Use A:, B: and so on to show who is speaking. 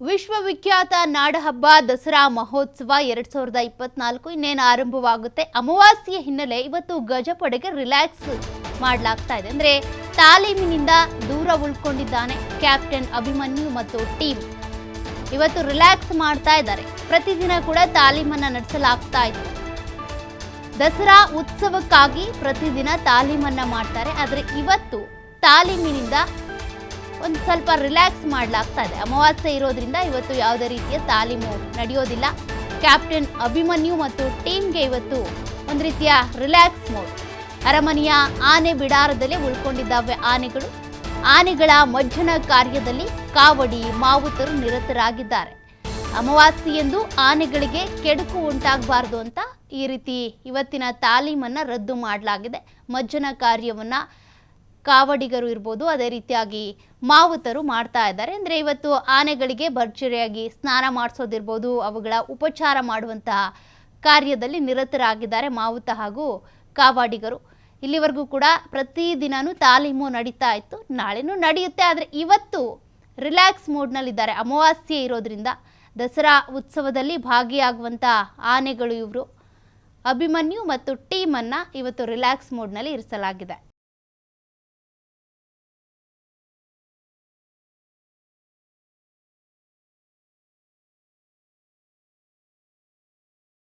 A: ವಿಶ್ವವಿಖ್ಯಾತ ನಾಡಹಬ್ಬ ದಸರಾ ಮಹೋತ್ಸವ 2024 ಇನ್ನೇನು ಆರಂಭವಾಗುತ್ತೆ. ಅಮಾವಾಸ್ಯೆ ಹಿನ್ನೆಲೆ ಇವತ್ತು ಗಜಪಡೆಗೆ ರಿಲ್ಯಾಕ್ಸ್ ಮಾಡಲಾಗ್ತಾ ಇದೆ. ಅಂದ್ರೆ ತಾಲೀಮಿನಿಂದ ದೂರ ಉಳ್ಕೊಂಡಿದ್ದಾನೆ ಕ್ಯಾಪ್ಟನ್ ಅಭಿಮನ್ಯು ಮತ್ತು ಟೀಮ್. ಇವತ್ತು ರಿಲ್ಯಾಕ್ಸ್ ಮಾಡ್ತಾ ಇದ್ದಾರೆ. ಪ್ರತಿದಿನ ಕೂಡ ತಾಲೀಮನ್ನ ನಡೆಸಲಾಗ್ತಾ ಇತ್ತು. ದಸರಾ ಉತ್ಸವಕ್ಕಾಗಿ ಪ್ರತಿದಿನ ತಾಲೀಮನ್ನ ಮಾಡ್ತಾರೆ. ಆದರೆ ಇವತ್ತು ತಾಲೀಮಿನಿಂದ ಒಂದು ಸ್ವಲ್ಪ ರಿಲ್ಯಾಕ್ಸ್ ಮಾಡಲಾಗ್ತಾ ಇದೆ. ಅಮಾವಾಸ್ಯೆ ಇರೋದ್ರಿಂದ ಇವತ್ತು ಯಾವುದೇ ರೀತಿಯ ತಾಲೀಮು ನಡೆಯೋದಿಲ್ಲ. ಕ್ಯಾಪ್ಟನ್ ಅಭಿಮನ್ಯು ಮತ್ತು ಟೀಮ್ಗೆ ಇವತ್ತು ಒಂದು ರೀತಿಯ ರಿಲ್ಯಾಕ್ಸ್ ಮೋಡ್. ಅರಮನೆಯ ಆನೆ ಬಿಡಾರದಲ್ಲಿ ಉಳ್ಕೊಂಡಿದ್ದಾವೆ ಆನೆಗಳು. ಆನೆಗಳ ಮಜ್ಜನ ಕಾರ್ಯದಲ್ಲಿ ಕಾವಡಿ ಮಾವುತರು ನಿರತರಾಗಿದ್ದಾರೆ. ಅಮಾವಾಸ್ಯೆಯಂದು ಆನೆಗಳಿಗೆ ಕೆಡುಕು ಉಂಟಾಗಬಾರ್ದು ಅಂತ ಈ ರೀತಿ ಇವತ್ತಿನ ತಾಲೀಮನ್ನು ರದ್ದು ಮಾಡಲಾಗಿದೆ. ಮಜ್ಜನ ಕಾರ್ಯವನ್ನು ಕಾವಡಿಗರು ಇರ್ಬೋದು, ಅದೇ ರೀತಿಯಾಗಿ ಮಾವುತರು ಮಾಡ್ತಾ ಇದ್ದಾರೆ. ಅಂದರೆ ಇವತ್ತು ಆನೆಗಳಿಗೆ ಭರ್ಜರಿಯಾಗಿ ಸ್ನಾನ ಮಾಡಿಸೋದಿರ್ಬೋದು, ಅವುಗಳ ಉಪಚಾರ ಮಾಡುವಂತಹ ಕಾರ್ಯದಲ್ಲಿ ನಿರತರಾಗಿದ್ದಾರೆ ಮಾವುತ ಹಾಗೂ ಕಾವಾಡಿಗರು. ಇಲ್ಲಿವರೆಗೂ ಕೂಡ ಪ್ರತಿದಿನವೂ ತಾಲೀಮು ನಡೀತಾ ಇತ್ತು, ನಾಳೆನೂ ನಡೆಯುತ್ತೆ. ಆದರೆ ಇವತ್ತು ರಿಲ್ಯಾಕ್ಸ್ ಮೋಡ್ನಲ್ಲಿದ್ದಾರೆ. ಅಮಾವಾಸ್ಯೆ ಇರೋದ್ರಿಂದ ದಸರಾ ಉತ್ಸವದಲ್ಲಿ ಭಾಗಿಯಾಗುವಂಥ ಆನೆಗಳು ಇವರು. ಅಭಿಮನ್ಯು ಮತ್ತು ಟೀಮನ್ನು ಇವತ್ತು ರಿಲ್ಯಾಕ್ಸ್ ಮೋಡ್ನಲ್ಲಿ ಇರಿಸಲಾಗಿದೆ.